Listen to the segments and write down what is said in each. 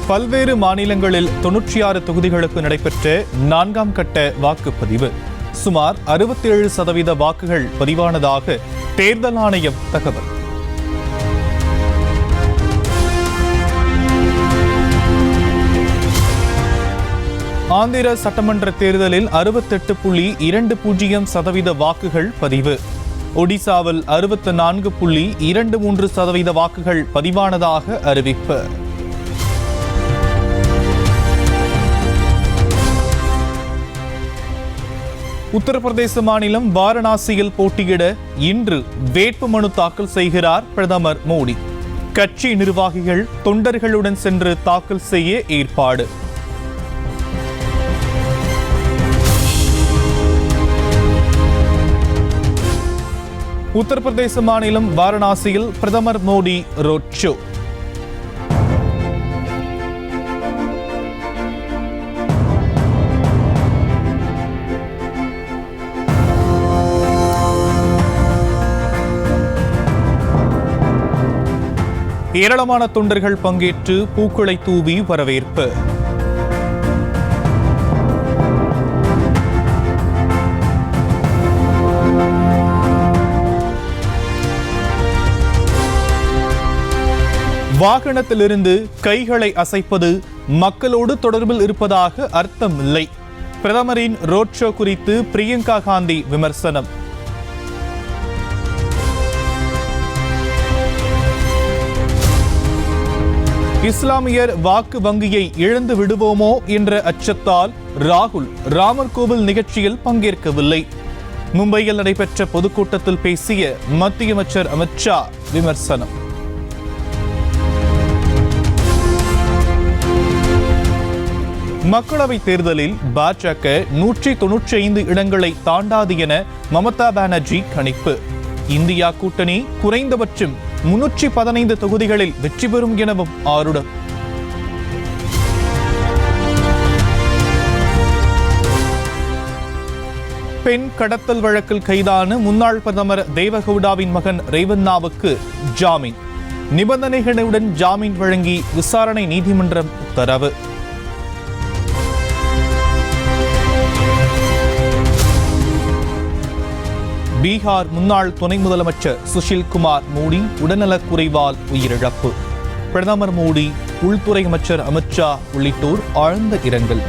பல்வேறு மாநிலங்களில் 96 தொகுதிகளுக்கு நடைபெற்ற 4ஆம் கட்ட வாக்குப்பதிவு. சுமார் 67% வாக்குகள் பதிவானதாக தேர்தல் ஆணையம் தகவல். ஆந்திர சட்டமன்ற தேர்தலில் 68.20% வாக்குகள் பதிவு. ஒடிசாவில் 64.23% வாக்குகள் பதிவானதாக அறிவிப்பு. உத்தரப்பிரதேச மாநிலம் வாரணாசியில் போட்டியிட இன்று வேட்புமனு தாக்கல் செய்கிறார் பிரதமர் மோடி. கட்சி நிர்வாகிகள் தொண்டர்களுடன் சென்று தாக்கல் செய்ய ஏற்பாடு. உத்தரப்பிரதேச மாநிலம் வாரணாசியில் பிரதமர் மோடி ரோட் ஷோ. ஏராளமான தொண்டர்கள் பங்கேற்று பூக்களை தூவி வரவேற்பு. வாகனத்திலிருந்து கைகளை அசைப்பது மக்களோடு தொடர்பில் இருப்பதாக அர்த்தமில்லை. பிரதமரின் ரோட் ஷோ குறித்து பிரியங்கா காந்தி விமர்சனம். இஸ்லாமியர் வாக்கு வங்கியை இழந்து விடுவோமோ என்ற அச்சத்தால் ராகுல் ராமர் கோவில் நிகழ்ச்சியில் பங்கேற்கவில்லை. மும்பையில் நடைபெற்ற பொதுக்கூட்டத்தில் பேசிய மத்திய அமைச்சர் அமித் ஷா விமர்சனம். மக்களவைத் தேர்தலில் பாஜக 195 இடங்களை தாண்டாது என மமதா பானர்ஜி கணிப்பு. இந்தியா கூட்டணி குறைந்தபட்சம் 315 தொகுதிகளில் வெற்றி பெறும் எனவும் ஆருடம். பெண் கடத்தல் வழக்கில் கைதான முன்னாள் பிரதமர் தேவகவுடாவின் மகன் ரேவண்ணாவுக்கு ஜாமீன். நிபந்தனைகளுடன் ஜாமீன் வழங்கி விசாரணை நீதிமன்றம் உத்தரவு. பீகார் முன்னாள் துணை முதலமைச்சர் சுஷில் குமார் மோடி உடல்நலக் குறைவால் உயிரிழப்பு. பிரதமர் மோடி, உள்துறை அமைச்சர் அமித் ஷா உள்ளிட்டோர் ஆழ்ந்த இரங்கல்.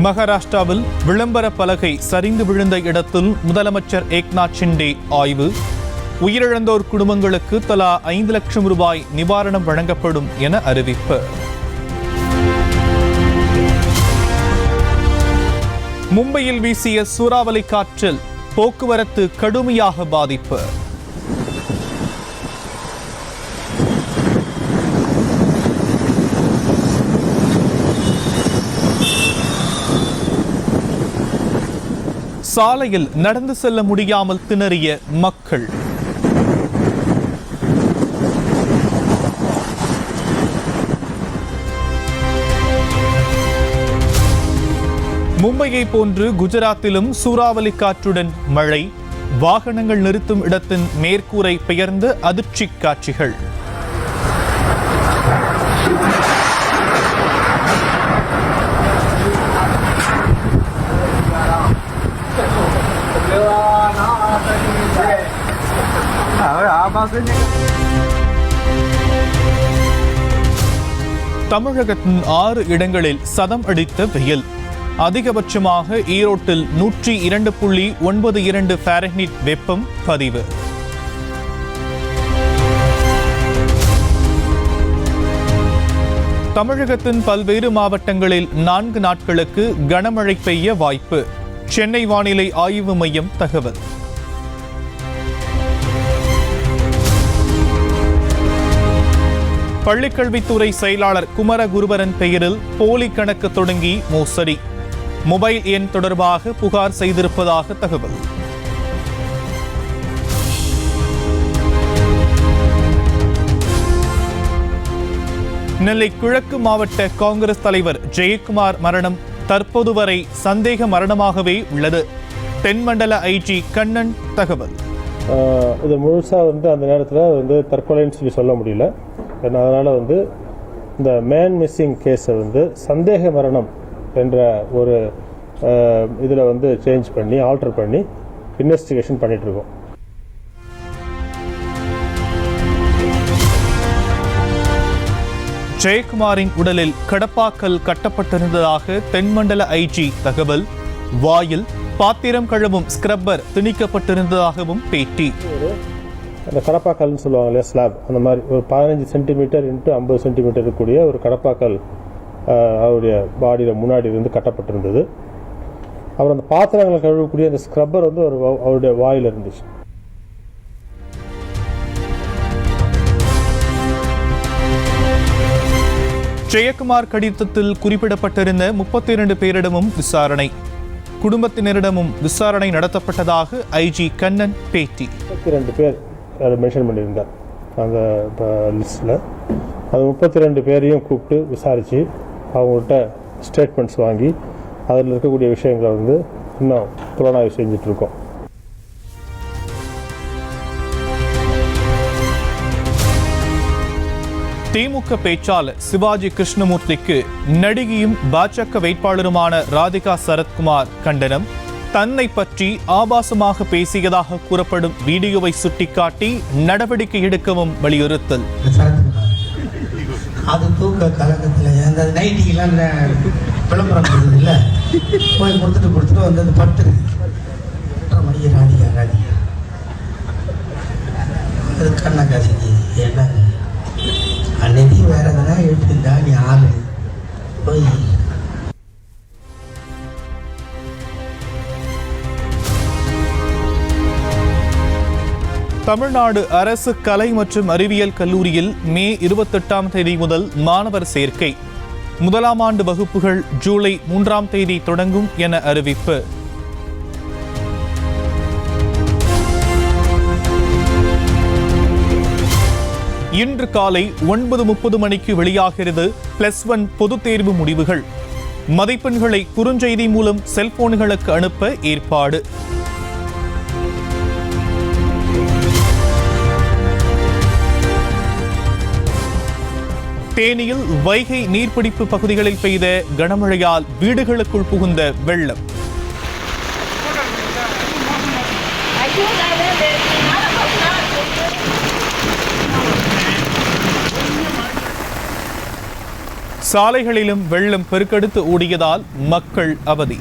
மகாராஷ்டிராவில் விளம்பர பலகை சரிந்து விழுந்த இடத்தில் முதலமைச்சர் ஏக்நாத் ஷிண்டே ஆய்வு. உயிரிழந்தோர் குடும்பங்களுக்கு தலா 5 லட்சம் ரூபாய் நிவாரணம் வழங்கப்படும் என அறிவிப்பு. மும்பையில் வீசிய சூறாவளி காற்றில் போக்குவரத்து கடுமையாக பாதிப்பு. சாலையில் நடந்து செல்ல முடியாமல் திணறிய மக்கள். மும்பையை போன்று குஜராத்திலும் சூறாவளி காற்றுடன் மழை. வாகனங்கள் நிறுத்தும் இடத்தின் மேற்கூரை பெயர்ந்து அதிர்ச்சி காட்சிகள். தமிழகத்தின் 6 இடங்களில் சதம் அடித்த வெயில். அதிகபட்சமாக ஈரோட்டில் 102.92 ஃபாரன்ஹீட் வெப்பம் பதிவு. தமிழகத்தின் பல்வேறு மாவட்டங்களில் 4 நாட்களுக்கு கனமழை பெய்ய வாய்ப்பு. சென்னை வானிலை ஆய்வு மையம் தகவல். பள்ளிக்கல்வித்துறை செயலாளர் குமரகுருபரன் பெயரில் போலி கணக்கு தொடங்கி மோசடி. மொபைல் எண் தொடர்பாக புகார் செய்திருப்பதாக தகவல். நெல்லை கிழக்கு மாவட்ட காங்கிரஸ் தலைவர் ஜெயக்குமார் மரணம் தற்போது வரை சந்தேக மரணமாகவே உள்ளது. தென்மண்டல ஐஜி கண்ணன் தகவல். இது முழுசாக வந்து அந்த நேரத்தில் வந்து தற்கொலைன்னு சொல்ல முடியல. அதனால் வந்து இந்த மேன் மிஸ்ஸிங் கேஸை வந்து சந்தேக மரணம் என்ற ஒரு இதில் வந்து சேஞ்ச் பண்ணி ஆல்டர் பண்ணி இன்வெஸ்டிகேஷன் பண்ணிகிட்ருக்கோம். ஜெயக்குமாரின் உடலில் கடப்பாக்கல் கட்டப்பட்டிருந்ததாக தென்மண்டல ஐஜி தகவல். வாயில் பாத்திரம் கழுவும் ஸ்கிரப்பர் திணிக்கப்பட்டிருந்ததாகவும் பேட்டி. அந்த கடப்பாக்கல்னு சொல்லுவாங்க இல்லையா, ஸ்லாப், அந்த மாதிரி ஒரு 15 சென்டிமீட்டர் × 50 சென்டிமீட்டர் இருக்கக்கூடிய ஒரு கடப்பாக்கல் அவருடைய பாடியில் முன்னாடி இருந்து கட்டப்பட்டிருந்தது. அப்புறம் அந்த பாத்திரங்களை கழுவக்கூடிய அந்த ஸ்க்ரப்பர் வந்து அவருடைய வாயில் இருந்துச்சு. ஜெயக்குமார் கடிதத்தில் குறிப்பிடப்பட்டிருந்த 32 பேரிடமும் விசாரணை, குடும்பத்தினரிடமும் விசாரணை நடத்தப்பட்டதாக ஐஜி கண்ணன் பேட்டி. 32 பேர் அதை மென்ஷன் பண்ணியிருந்தார் அந்த லிஸ்ட்டில். அது 32 பேரையும் கூப்பிட்டு விசாரித்து அவங்கள்ட்ட ஸ்டேட்மெண்ட்ஸ் வாங்கி அதில் இருக்கக்கூடிய விஷயங்களை வந்து இன்னும் புலனாய்வு செஞ்சிட்ருக்கோம். திமுக பேச்சாளர் சிவாஜி கிருஷ்ணமூர்த்திக்கு நடிகையும் பாஜக வேட்பாளருமான ராதிகா சரத்குமார் கண்டனம். தன்னை பற்றி ஆபாசமாக பேசியதாக கூறப்படும் வீடியோவை சுட்டிக்காட்டி நடவடிக்கை எடுக்கவும் வலியுறுத்தல். அது தூக்க கலக்கத்தில் அந்த நைட்டிக்கெல்லாம் விளம்பரம் கொடுத்தது இல்லை, போய் கொடுத்துட்டு வந்தது பட்டு 8:30 மணிக்கு ராதிகா அது கண்ணை காசிக்கு என்னங்க அன்னைக்கு வேற எதனா எடுத்துருந்தா நீ ஆளு போய். தமிழ்நாடு அரசு கலை மற்றும் அறிவியல் கல்லூரியில் மே 28ஆம் தேதி முதல் மாணவர் சேர்க்கை. 1ஆம் ஆண்டு வகுப்புகள் ஜூலை 3ஆம் தேதி தொடங்கும் என அறிவிப்பு. இன்று காலை 9:30 மணிக்கு வெளியாகிறது +1 பொதுத் தேர்வு முடிவுகள். மதிப்பெண்களை குறுஞ்செய்தி மூலம் செல்போன்களுக்கு அனுப்ப ஏற்பாடு. தேனியில் வைகை நீர்பிடிப்பு பகுதிகளில் பெய்த கனமழையால் வீடுகளுக்குள் புகுந்த வெள்ளம். சாலைகளிலும் வெள்ளம் பெருக்கெடுத்து ஓடியதால் மக்கள் அவதி.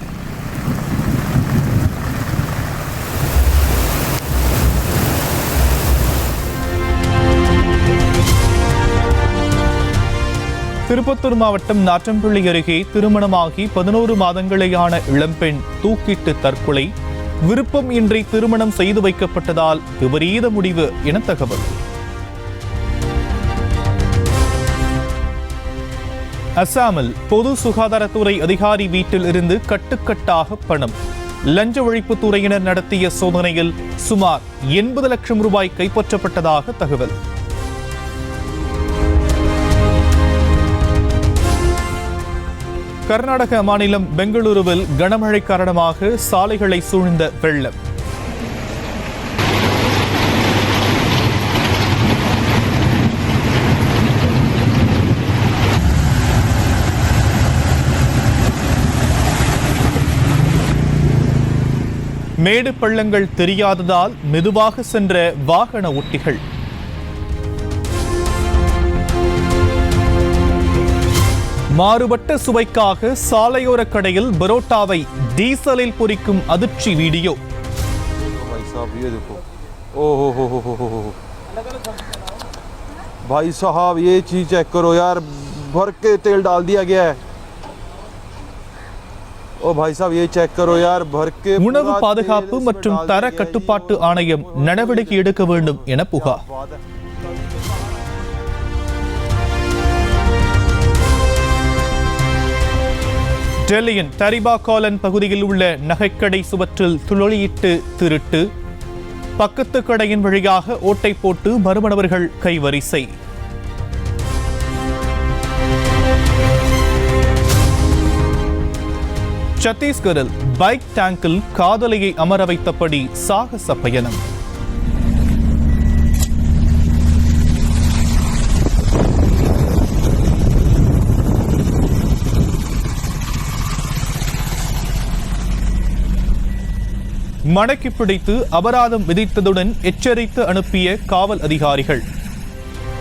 திருப்பத்தூர் மாவட்டம் நாற்றம்பள்ளி அருகே திருமணமாகி 11 மாதங்களேயான இளம்பெண் தூக்கிட்டு தற்கொலை. விருப்பம் இன்றி திருமணம் செய்து வைக்கப்பட்டதால் விபரீத முடிவு என தகவல். அசாமில் பொது சுகாதாரத்துறை அதிகாரி வீட்டில் இருந்து கட்டுக்கட்டாக பணம். லஞ்ச ஒழிப்புத்துறையினர் நடத்திய சோதனையில் சுமார் 80 லட்சம் ரூபாய் கைப்பற்றப்பட்டதாக தகவல். கர்நாடக மாநிலம் பெங்களூருவில் கனமழை காரணமாக சாலைகளை சூழ்ந்த வெள்ளம். மேடு பள்ளங்கள் தெரியாததால் மெதுவாக சென்ற வாகன ஓட்டிகள். மாறுபட்ட சுவைக்காக சாலையோர கடையில் பரோட்டாவை டீசலில் பொரிக்கும் அதிர்ச்சி வீடியோ. भाई साहब ये चीज चेक करो यार, भर के तेल डाल दिया गया है. ओ भाई साहब ये चेक करो यार, भर के. உணவு பாதுகாப்பு மற்றும் தர கட்டுப்பாட்டு ஆணையம் நடவடிக்கை எடுக்க வேண்டும் என புகார். டெல்லியின் தரிபா காலன் பகுதியில் உள்ள நகைக்கடை சுவற்றில் துளையிட்டு திருட்டு. பக்கத்து கடையின் வழியாக ஓட்டை போட்டு மர்மநபர்கள் கைவரிசை. சத்தீஸ்கரில் பைக் டேங்கில் காதலியை அமர வைத்தபடி சாகச பயணம். மடக்கி பிடித்து அபராதம் விதித்ததுடன் எச்சரித்து அனுப்பிய காவல் அதிகாரிகள்.